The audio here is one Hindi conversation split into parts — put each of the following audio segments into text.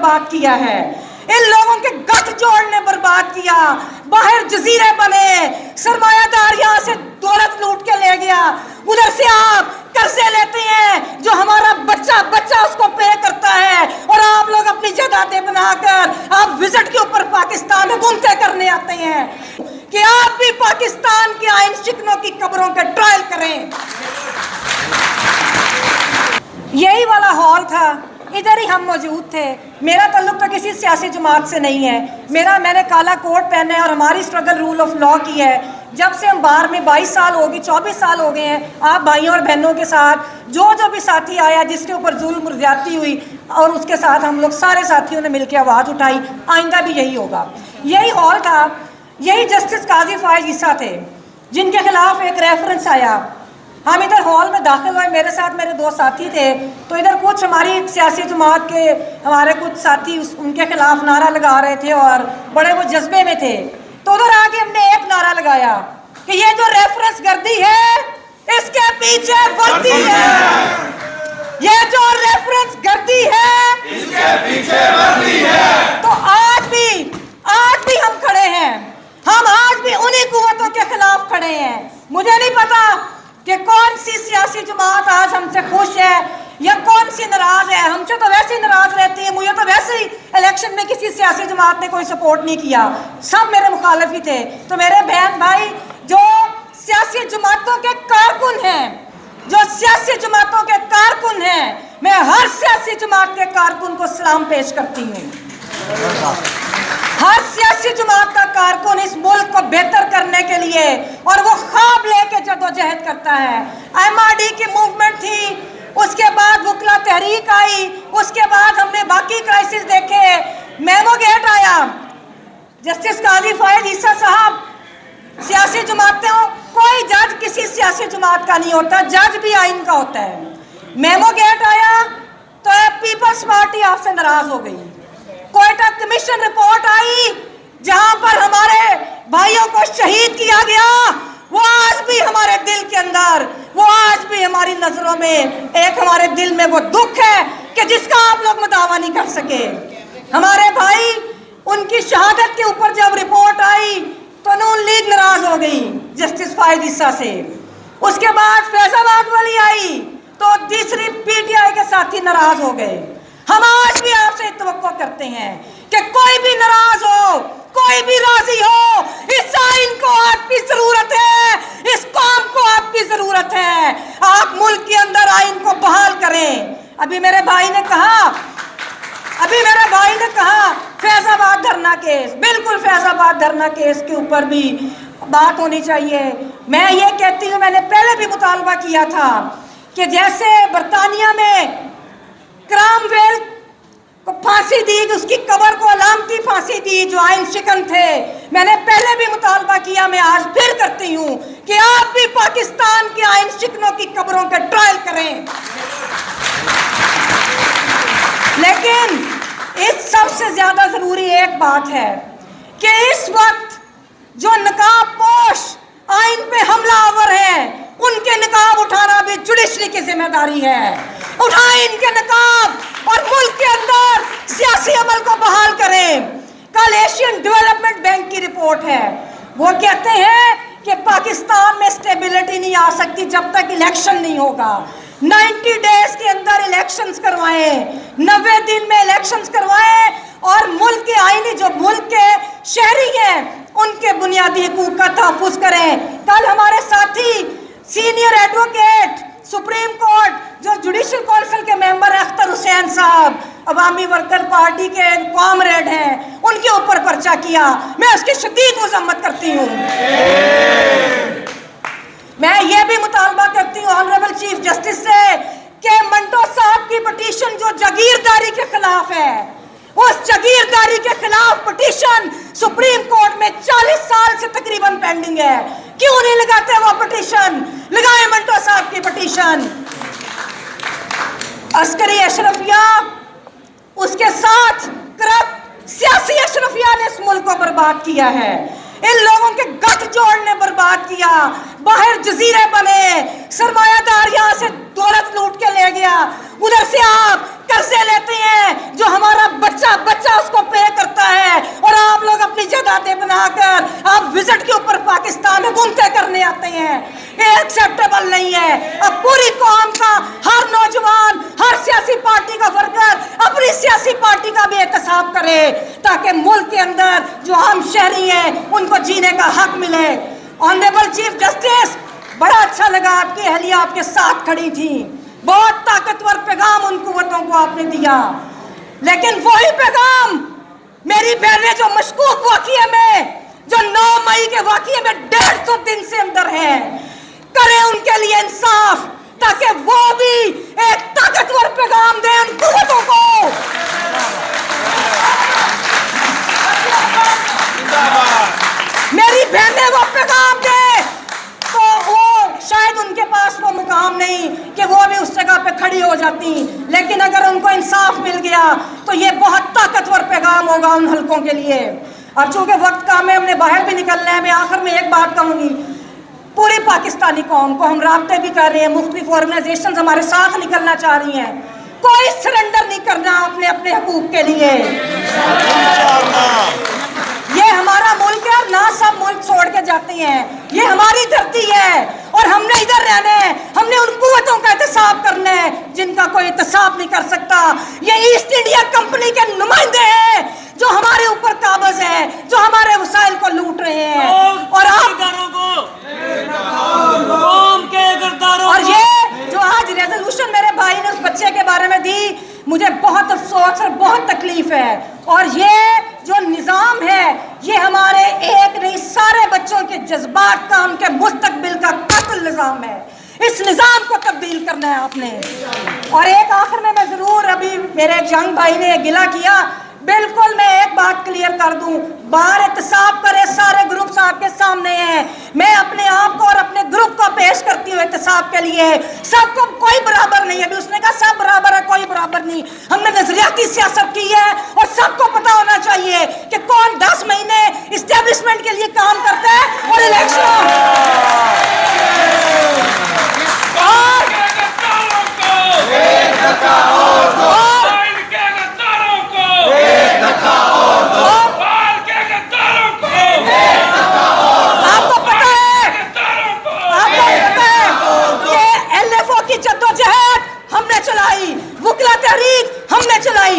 बर्बाद किया है। इन लोगों के गठजोड़ ने बर्बाद किया। बाहर जजीरे बने, सरमायादार यहाँ से दौलत लूट के ले गया, उधर से आप कर्जे लेते हैं जो हमारा बच्चा बच्चा उसको पे करता है, और आप लोग अपनी जायदादें बनाकर आप विजिट के ऊपर पाकिस्तान में घूमते करने आते हैं कि आप भी पाकिस्तान के आइन शिकनों की कब्रों के ट्रायल करें। यही वाला हॉल था, इधर ही हम मौजूद थे। मेरा ताल्लुक तो किसी सियासी जमात से नहीं है। मैंने काला कोट पहना है और हमारी स्ट्रगल रूल ऑफ लॉ की है। जब से हम बाहर में 22 साल हो गए, 24 साल हो गए हैं, आप भाइयों और बहनों के साथ जो भी साथी आया जिसके ऊपर जुल्म और ज्यादती हुई, और उसके साथ हम लोग सारे साथियों ने मिलकर आवाज़ उठाई। आइंदा भी यही होगा। यही हॉल था, यही जस्टिस काजी फायज ईसा थे जिनके खिलाफ एक रेफरेंस आया। हम इधर हॉल में दाखिल हुए, मेरे साथ मेरे दो साथी थे, तो इधर कुछ हमारी सियासी जमात के हमारे कुछ साथी उनके खिलाफ नारा लगा रहे थे और बड़े वो जज्बे में थे। तो उधर आके हमने एक नारा लगाया कि ये जो रेफरेंस गर्दी है इसके पीछे वर्दी है, ये जो रेफरेंस गर्दी है इसके पीछे वर्दी है। तो आज भी हम खड़े हैं, हम आज भी उन्हीं कुव्वतों के खिलाफ खड़े हैं। मुझे नहीं पता कि कौन सी सियासी जमात आज हमसे खुश है या कौन सी नाराज है। हमसे तो वैसे ही नाराज रहती है। मुझे तो वैसे ही इलेक्शन में किसी सियासी जमात ने कोई सपोर्ट नहीं किया, सब मेरे मुखालिफ ही थे। तो मेरे बहन भाई जो सियासी जमातों के कारकुन हैं, जो सियासी जमातों के कारकुन हैं, मैं हर सियासी जमात के कारकुन को सलाम पेश करती हूँ। हर सियासी जमात का कारकुन इस मुल्क को बेहतर करने के लिए और वो ख्वाब लेके जदोजहद करता है। MRD की मूवमेंट थी, उसके बाद वकला तहरीक आई, उसके बाद हमने बाकी क्राइसिस देखे, मेमो गेट आया। जस्टिस काजी फायज ईसा साहब, सियासी जमातों, कोई जज किसी सियासी जमात का नहीं होता, जज भी आइन का होता है। मेमो गेट आया तो पीपल्स पार्टी आपसे नाराज हो गई। कोयटा कमीशन रिपोर्ट आई जहां पर हमारे भाइयों को शहीद किया गया, वो आज भी हमारे दिल के अंदर, वो आज भी हमारी नजरों में एक हमारे दिल में वो दुख है कि जिसका आप लोग मुदावा नहीं कर सके। हमारे भाई, उनकी शहादत के ऊपर जब रिपोर्ट आई तो नून लीग नाराज हो गई जस्टिस फायज ईसा से। उसके बाद फैजाबाद वाली आई तो तीसरी PTI के साथी नाराज हो गए। हम आज भी आपसे तवक्को करते हैं कि कोई भी नाराज हो, कोई भी राजी हो, इस आइन को आपकी जरूरत है, इस कौम को आपकी जरूरत है। आप मुल्क के अंदर आइन को बहाल करें। अभी मेरे भाई ने कहा फैजाबाद धरना केस, बिल्कुल फैजाबाद धरना केस के ऊपर भी बात होनी चाहिए। मैं ये कहती हूँ, मैंने पहले भी मुतालबा किया था कि जैसे बरतानिया में क्रामवेल को फांसी दी, उसकी कब्र को अलामती फांसी दी जो आइन शिकन थे। मैंने पहले भी मुतालबा किया, मैं आज फिर करती हूँ कि आप भी पाकिस्तान के आइन शिकनों की कब्रों के ट्रायल करें। लेकिन इस सबसे ज्यादा जरूरी एक बात है कि इस वक्त जो नकाब पोश आइन पे हमलावर हैं, उनके नकाब उठाना भी जुडिशरी की जिम्मेदारी है। उठाएं इनके नकाब और मुल्क के अंदर सियासी अमल को बहाल करें। कल एशियन डेवलपमेंट बैंक की रिपोर्ट है, वो कहते हैं कि पाकिस्तान में स्टेबिलिटी नहीं आ सकती जब तक इलेक्शन नहीं होगा। 90 डेज के अंदर इलेक्शंस करवाएं, 90 दिन में इलेक्शंस करवाएं और मुल्क के आईनी, जो मुल्क के शहरी हैं, उनके बुनियादी हकूक का तहफ़्फ़ुज़ करें। कल हमारे साथी सीनियर एडवोकेट सुप्रीम कोर्ट जो जुडिशल काउंसिल के मेंबर अख्तर हुसैन साहब, अवामी वर्कर पार्टी के कॉमरेड हैं, उनके ऊपर पर्चा किया। मैं उसकी शदीद मजम्मत करती हूँ। मैं ये भी मुतालबा करती हूँ ऑनरेबल चीफ जस्टिस से कि मंटो साहब की पिटीशन जो जागीरदारी के खिलाफ है, उस जागीरदारी के खिलाफ पिटीशन सुप्रीम कोर्ट में 40 साल से तकरीबन पेंडिंग है। क्यों नहीं लगाते वो पिटीशन? लगाए मंटो साहब की पिटीशन। अस्करी अशरफिया, उसके साथ करप्ट सियासी अशरफिया ने इस मुल्क को बर्बाद किया है। इन लोगों के गठजोड़ ने बर्बाद किया। बाहर जजीरे बने, सरमायादार यहाँ से दौलत लूट के ले गया, उधर से आप कर्जे लेते हैं जो हमारा बच्चा पार्टी का भी एहतसाब करे, ताकि मुल्क के अंदर जो आम शहरी हैं उनको जीने का हक मिले। ऑनरेबल चीफ जस्टिस, बड़ा अच्छा लगा आपकी अहलिया आपके साथ खड़ी थी, बहुत ताकतवर पैगाम उन कुव्वतों को आपने दिया, लेकिन वही पैगाम मेरी बहनें जो मशकूक वाक़िए में, जो 9 मई के वाक़िए में 150 दिन से अंदर है, करें उनके लिए इंसाफ, ताकि वो भी एक ताकतवर पैगाम दें उन कुव्वतों को। मेरी बहनें वो पैगाम दें, तो वो शायद उनके पास वो मुकाम नहीं कि वो भी उस जगह पे खड़ी हो जाती, लेकिन अगर उनको इंसाफ मिल गया तो ये बहुत ताकतवर पैगाम होगा उन हलकों के लिए। अब चूंकि वक्त कम है, हमने बाहर भी निकलना है, मैं आखिर में एक बात कहूँगी, पूरी पाकिस्तानी कौम को हम राब्ते भी कर रहे हैं, मुख्तलिफ ऑर्गेनाइजेशन हमारे साथ निकलना चाह रही हैं, कोई सरेंडर नहीं करना अपने अपने हकूक के लिए। ये हमारा मुल्क है, ना सब मुल्क छोड़ के जाते हैं, ये हमारी धरती है और हमने इधर रहना है, हमने उन कुव्वतों का एहतसाब करना है जिनका कोई एहतसाब नहीं कर सकता। ये ईस्ट इंडिया कंपनी के नुमाइंदे हैं जो हमारे ऊपर काबज है, जो हमारे वसाइल को लूट रहे हैं, और आप और ये जो आज रेजोल्यूशन मेरे भाई ने उस बच्चे के बारे में दी, मुझे बहुत अफसोस और बहुत तकलीफ है। और ये जो निज़ाम है, ये हमारे एक नहीं सारे बच्चों के जज्बात का, उनके मुस्तकबिल का कत्ल निज़ाम है। इस निज़ाम को तब्दील करना है आपने। और एक आखिर में मैं ज़रूर, अभी मेरे यंग भाई ने गिला किया, बिल्कुल मैं एक बात क्लियर कर दूं, बाहर एहतसाब करे, सारे ग्रुप्स आपके सामने हैं, मैं अपने आप को और अपने ग्रुप को पेश करती हूँ एहतसाब के लिए। सबको कोई बराबर नहीं है, अभी उसने कहा सब बराबर है, कोई बराबर नहीं। हमने नजरियाती सियासत की है और सबको पता होना चाहिए कि कौन 10 महीने इस्टेब्लिशमेंट के लिए काम करता है और इलेक्शन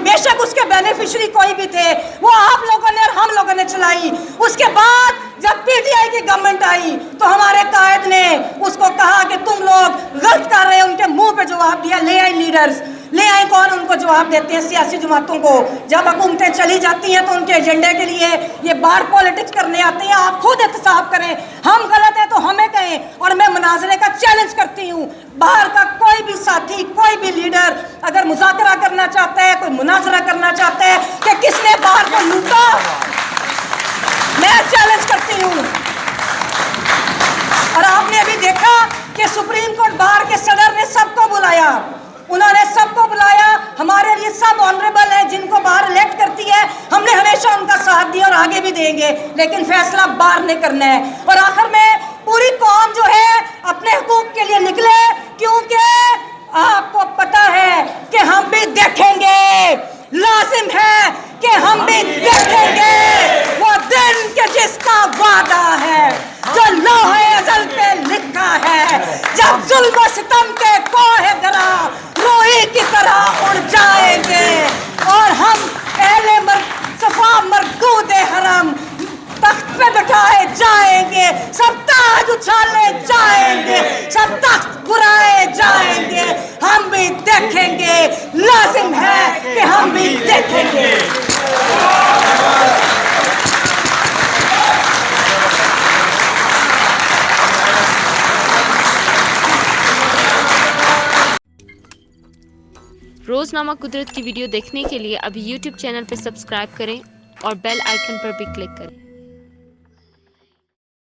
बेशक उसके बेनिफिशियरी कोई भी थे, वो आप लोगों ने और हम लोगों ने चलाई। उसके बाद जब पीटीआई की गवर्नमेंट आई तो हमारे कायद ने उसको कहा कि तुम लोग गलत कर रहे हैं, उनके मुंह पे जवाब दिया, ले आए लीडर्स, ले आए कौन उनको जवाब देते हैं, सियासी जमातों को। जब हुकूमतें चली जाती हैं तो उनके एजेंडे के लिए ये बाहर पॉलिटिक्स करने आते हैं। आप खुद एहतसाब करें, हम गलत हैं तो हमें कहें, और मैं मुनाजरे का चैलेंज करती हूँ, बाहर का कोई भी साथी, कोई भी लीडर अगर मुज़ाकरा करना चाहता है, कोई मुनाजरा करना चाहता है कि किसने बाहर को लूटा, मैं चैलेंज करती हूँ। और आपने अभी देखा कि सुप्रीम कोर्ट बार के सदर ने सबको बुलाया, उन्होंने सबको बुलाया। हमारे लिए सब ऑनरेबल है, जिनको बार इलेक्ट करती है, हमने हमेशा उनका साथ दिया और आगे भी देंगे, लेकिन फैसला बार ने करना है। और आखिर में पूरी कौम जो है अपने हुकूक के लिए निकले, क्योंकि आपको पता है कि हम भी देखेंगे, लाजिम है कि हम भी देखेंगे वो दिन के जिसका वादा है, जो लौहे अज़ल पे लिखा है, जब जुल्म सितम के कोहे दरा रोई की तरह उड़ जाएंगे और हम पहले सफा मरकूदे हरम तख्त पे बैठाए जाएंगे, सब ताज उछाले जाएंगे, सब तख्त गिराए जाएंगे, हम भी देखेंगे, लाजिम है कि हम भी देखेंगे। रोज़नामा कुदरत की वीडियो देखने के लिए अभी YouTube चैनल पर सब्सक्राइब करें और बेल आइकन पर भी क्लिक करें।